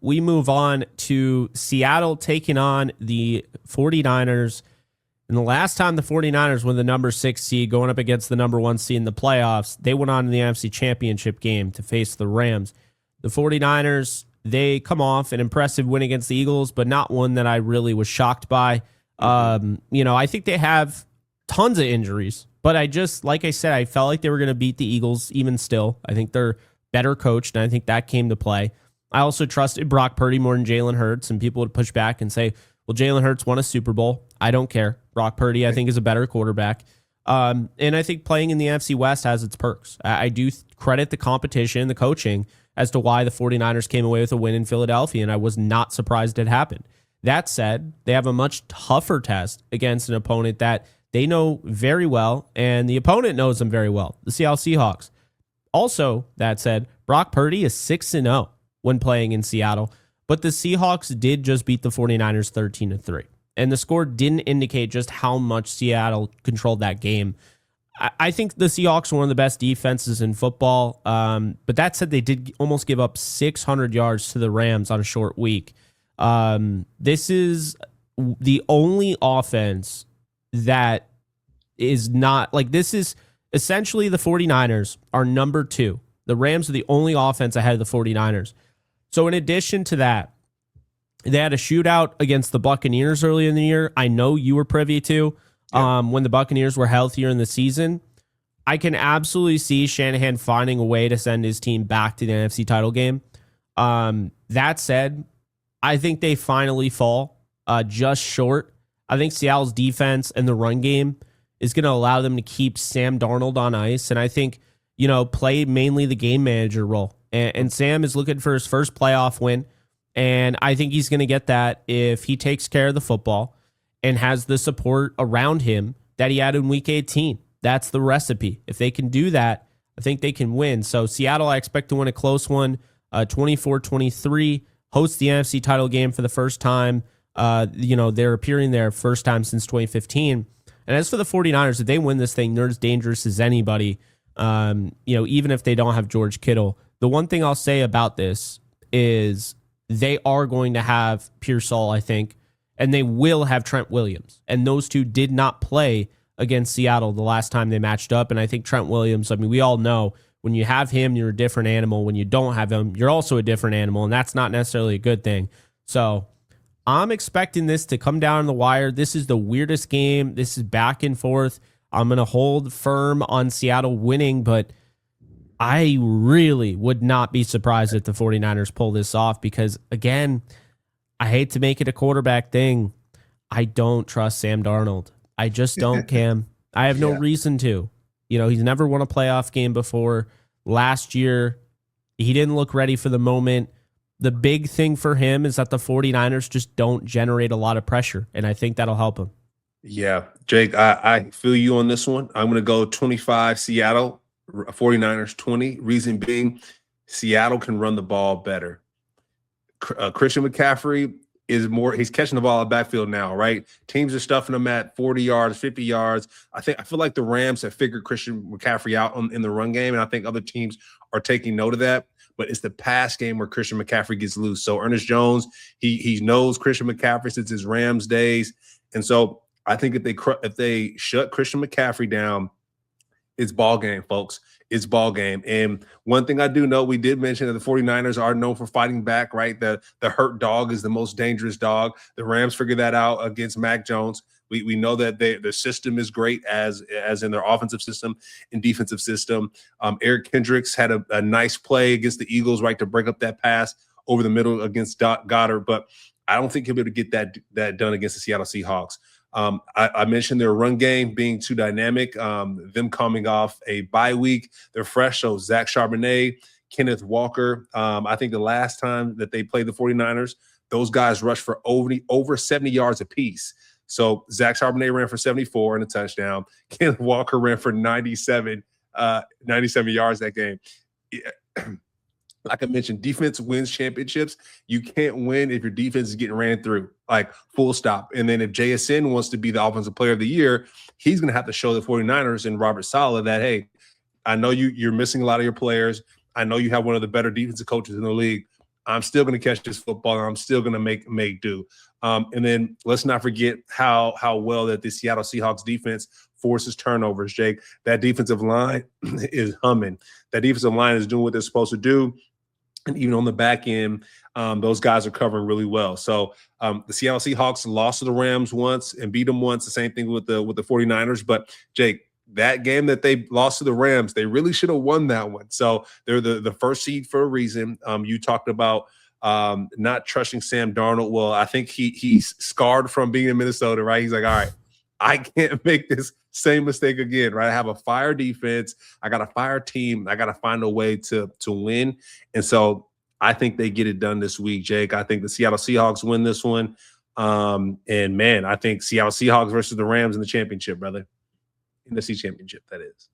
we move on to Seattle taking on the 49ers. And the last time the 49ers were the number 6 seed going up against the number 1 seed in the playoffs, they went on in the NFC Championship game to face the Rams. The 49ers, they come off an impressive win against the Eagles, but not one that I really was shocked by. I think they have tons of injuries, but like I said, I felt like they were going to beat the Eagles even still. I think they're better coached, and I think that came to play. I also trusted Brock Purdy more than Jalen Hurts, and people would push back and say, well, Jalen Hurts won a Super Bowl. I don't care. Brock Purdy, I think, is a better quarterback. And I think playing in the NFC West has its perks. I do credit the competition, the coaching, as to why the 49ers came away with a win in Philadelphia, and I was not surprised it happened. That said, they have a much tougher test against an opponent that they know very well, and the opponent knows them very well, the Seattle Seahawks. Also, that said, Brock Purdy is 6-0 when playing in Seattle, but the Seahawks did just beat the 49ers 13-3. And the score didn't indicate just how much Seattle controlled that game. I think the Seahawks are one of the best defenses in football. But that said, they did almost give up 600 yards to the Rams on a short week. This is the only offense that is not like this is essentially the 49ers are number 2. The Rams are the only offense ahead of the 49ers. So in addition to that, they had a shootout against the Buccaneers early in the year. I know you were privy to when the Buccaneers were healthier in the season. I can absolutely see Shanahan finding a way to send his team back to the NFC title game. That said, I think they finally fall just short. I think Seattle's defense and the run game is going to allow them to keep Sam Darnold on ice. And I think, play mainly the game manager role. And Sam is looking for his first playoff win. And I think he's going to get that if he takes care of the football and has the support around him that he had in Week 18. That's the recipe. If they can do that, I think they can win. So Seattle, I expect to win a close one, 24-23, host the NFC title game for the first time. They're appearing there first time since 2015. And as for the 49ers, if they win this thing, they're as dangerous as anybody, even if they don't have George Kittle. The one thing I'll say about this is they are going to have Pearsall, I think, and they will have Trent Williams. And those two did not play against Seattle the last time they matched up. And I think Trent Williams, we all know when you have him, you're a different animal. When you don't have him, you're also a different animal. And that's not necessarily a good thing. So I'm expecting this to come down the wire. This is the weirdest game. This is back and forth. I'm going to hold firm on Seattle winning, but I really would not be surprised if the 49ers pull this off because, again, I hate to make it a quarterback thing. I don't trust Sam Darnold. I just don't, Cam. I have no reason to. He's never won a playoff game before. Last year, he didn't look ready for the moment. The big thing for him is that the 49ers just don't generate a lot of pressure, and I think that'll help him. Yeah, Jake, I feel you on this one. I'm going to go 25 Seattle. 49ers 20. Reason being, Seattle can run the ball better. Christian McCaffrey he's catching the ball in the backfield now, right? Teams are stuffing him at 40 yards, 50 yards. I feel like the Rams have figured Christian McCaffrey out in the run game, and I think other teams are taking note of that. But it's the pass game where Christian McCaffrey gets loose. So Ernest Jones, he knows Christian McCaffrey since his Rams days. And so I think if they shut Christian McCaffrey down, it's ball game, folks. It's ball game. And one thing I do know, we did mention that the 49ers are known for fighting back, right? The hurt dog is the most dangerous dog. The Rams figured that out against Mac Jones. We know that the system is great as in their offensive system and defensive system. Eric Kendricks had a nice play against the Eagles, right, to break up that pass over the middle against Goddard. But I don't think he'll be able to get that done against the Seattle Seahawks. I mentioned their run game being too dynamic, them coming off a bye week. They're fresh, so Zach Charbonnet, Kenneth Walker. I think the last time that they played the 49ers, those guys rushed for over 70 yards apiece. So Zach Charbonnet ran for 74 and a touchdown. Kenneth Walker ran for 97 yards that game. Like I mentioned, defense wins championships. You can't win if your defense is getting ran through, like full stop. And then if JSN wants to be the offensive player of the year, he's going to have to show the 49ers and Robert Saleh that, hey, I know you're missing a lot of your players. I know you have one of the better defensive coaches in the league. I'm still going to catch this football, and I'm still going to make do. And then let's not forget how well that the Seattle Seahawks defense forces turnovers, Jake. That defensive line is humming. That defensive line is doing what they're supposed to do. And even on the back end, those guys are covering really well. So the Seattle Seahawks lost to the Rams once and beat them once. The same thing with the 49ers. But, Jake, that game that they lost to the Rams, they really should have won that one. So they're the first seed for a reason. You talked about not trusting Sam Darnold. Well, I think he's scarred from being in Minnesota, right? He's like, all right, I can't make this same mistake again, right? I have a fire defense. I got a fire team. I got to find a way to win. And so I think they get it done this week, Jake. I think the Seattle Seahawks win this one. And, man, I think Seattle Seahawks versus the Rams in the championship, brother. In the NFC championship, that is.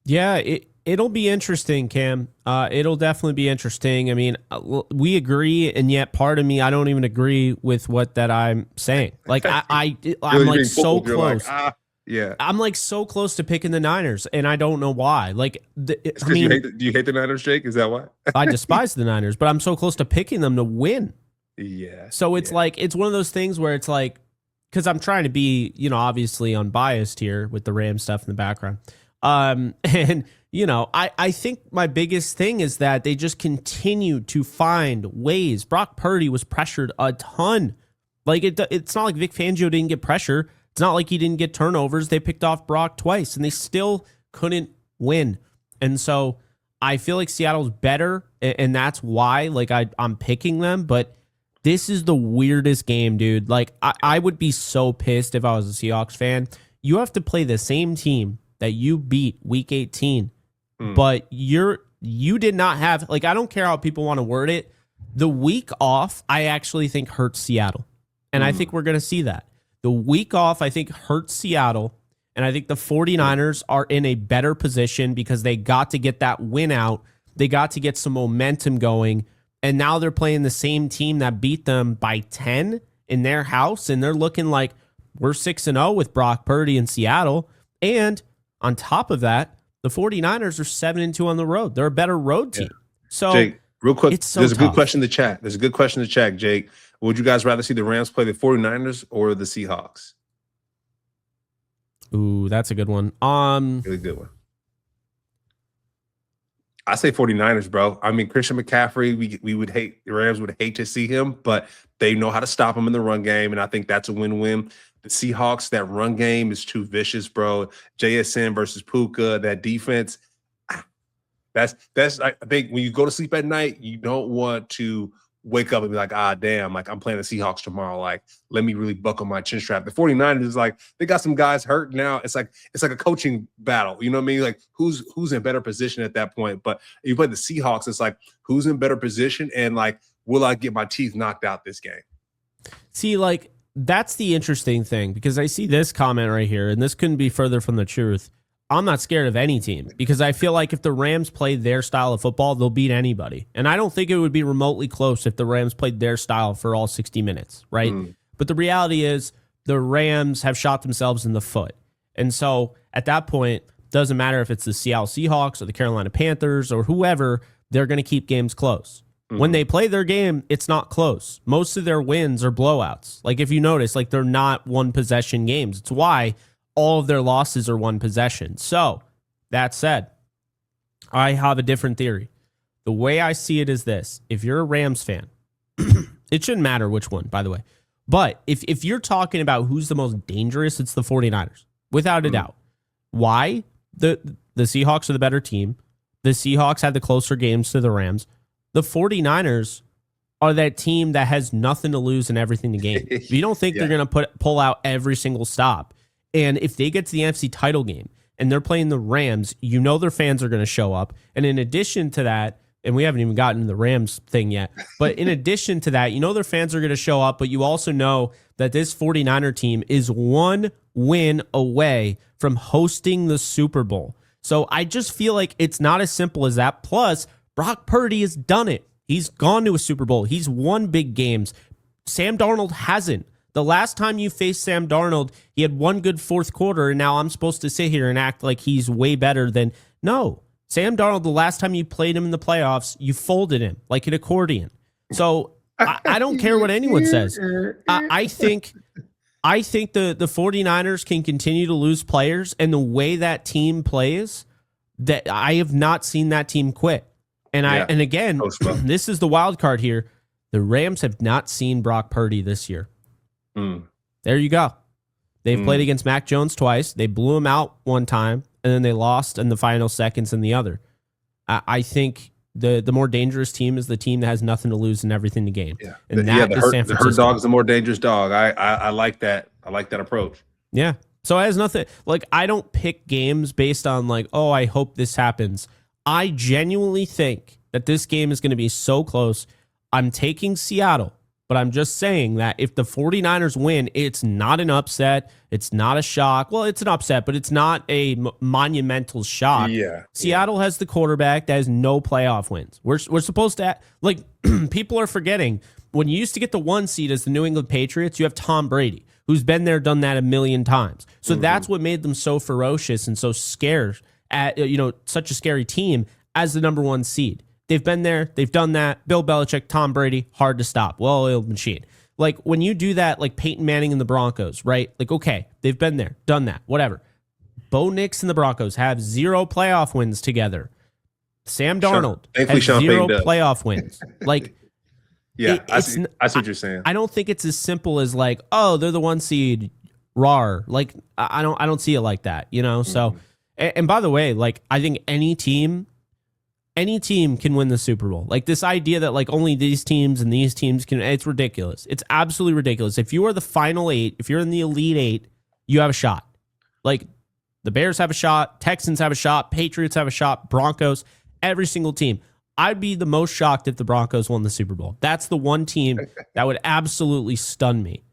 Yeah, it'll be interesting, Cam. It'll definitely be interesting. I mean, we agree, and yet part of me, I don't even agree with what that I'm saying. Like I'm like so close. Like, yeah, I'm like so close to picking the Niners, and I don't know why. Like, do you hate the Niners, Jake? Is that why? I despise the Niners, but I'm so close to picking them to win. Yeah. So it's like it's one of those things where it's like, because I'm trying to be, obviously unbiased here with the Rams stuff in the background. And, I think my biggest thing is that they just continue to find ways. Brock Purdy was pressured a ton. Like, it's not like Vic Fangio didn't get pressure. It's not like he didn't get turnovers. They picked off Brock twice, and they still couldn't win. And so I feel like Seattle's better, and that's why, like, I'm picking them. But this is the weirdest game, dude. Like, I would be so pissed if I was a Seahawks fan. You have to play the same team that you beat week 18, but you did not have, like, I don't care how people want to word it. The week off, I actually think hurts Seattle. And I think we're going to see that. The week off, I think, hurts Seattle. And I think the 49ers are in a better position because they got to get that win out. They got to get some momentum going. And now they're playing the same team that beat them by 10 in their house. And they're looking like we're 6-0 with Brock Purdy in Seattle. And on top of that, the 49ers are 7-2 on the road. They're a better road team. So, Jake, real quick, there's a tough. good question in the chat. There's a good question in the chat, Jake. Would you guys rather see the Rams play the 49ers or the Seahawks? Ooh, that's a good one. Really good one. I say 49ers, bro. I mean, Christian McCaffrey, the Rams would hate to see him, but they know how to stop him in the run game, and I think that's a win-win. The Seahawks, that run game is too vicious, bro. JSN versus Puka, that defense. That's I think when you go to sleep at night, you don't want to wake up and be like, damn, like I'm playing the Seahawks tomorrow. Like, let me really buckle my chin strap. The 49ers is like, they got some guys hurt now. It's like a coaching battle. You know what I mean? Like, who's in better position at that point? But if you play the Seahawks, it's like, who's in better position? And like, will I get my teeth knocked out this game? See, like, that's the interesting thing, because I see this comment right here, and this couldn't be further from the truth. I'm not scared of any team because I feel like if the Rams play their style of football, they'll beat anybody. And I don't think it would be remotely close if the Rams played their style for all 60 minutes, right? But the reality is the Rams have shot themselves in the foot. And so at that point, doesn't matter if it's the Seattle Seahawks or the Carolina Panthers or whoever, they're going to keep games close. When they play their game, it's not close. Most of their wins are blowouts. Like, if you notice, like, they're not one possession games. It's why all of their losses are one possession. So, that said, I have a different theory. The way I see it is this. If you're a Rams fan, it shouldn't matter which one, by the way. But if you're talking about who's the most dangerous, it's the 49ers, without a doubt. Why? The Seahawks are the better team. The Seahawks had the closer games to the Rams. The 49ers are that team that has nothing to lose and everything to gain. You don't think they're going to pull out every single stop. And if they get to the NFC title game and they're playing the Rams, you know their fans are going to show up. And in addition to that, and we haven't even gotten to the Rams thing yet, but in addition to that, you know their fans are going to show up, but you also know that this 49er team is one win away from hosting the Super Bowl. So I just feel like it's not as simple as that. Plus, Brock Purdy has done it. He's gone to a Super Bowl. He's won big games. Sam Darnold hasn't. The last time you faced Sam Darnold, he had one good fourth quarter, and now I'm supposed to sit here and act like he's way better than... No. Sam Darnold, the last time you played him in the playoffs, you folded him like an accordion. So I don't care what anyone says. I think the 49ers can continue to lose players, and the way that team plays, that I have not seen that team quit. And and again, this is the wild card here. The Rams have not seen Brock Purdy this year. There you go. They've played against Mac Jones twice. They blew him out one time, and then they lost in the final seconds in the other. I think the more dangerous team is the team that has nothing to lose and everything to gain. Yeah. And is San Francisco. The hurt dog is the more dangerous dog. I like that. I like that approach. Yeah. So it has nothing, like, I don't pick games based on like, oh, I hope this happens. I genuinely think that this game is going to be so close. I'm taking Seattle, but I'm just saying that if the 49ers win, it's not an upset. It's not a shock. Well, it's an upset, but it's not a monumental shock. Yeah. Seattle has the quarterback that has no playoff wins. We're supposed to, like, people are forgetting, when you used to get the 1 seed as the New England Patriots, you have Tom Brady, who's been there, done that a million times. So that's what made them so ferocious and so scared at, such a scary team as the number 1 seed. They've been there. They've done that. Bill Belichick, Tom Brady, hard to stop. Well-oiled machine. Like, when you do that, like Peyton Manning and the Broncos, right? Like, okay, they've been there, done that, whatever. Bo Nix and the Broncos have 0 playoff wins together. Sam Darnold has 0 playoff wins. Like, I see what you're saying. I don't think it's as simple as like, oh, they're the 1 seed, rawr. Like, I don't see it like that, So, and by the way, like, I think any team can win the Super Bowl. Like, this idea that like only these teams and these teams can, it's ridiculous. It's absolutely ridiculous. If you are the final 8, if you're in the Elite 8, you have a shot. Like, the Bears have a shot, Texans have a shot, Patriots have a shot, Broncos, every single team. I'd be the most shocked if the Broncos won the Super Bowl. That's the one team that would absolutely stun me.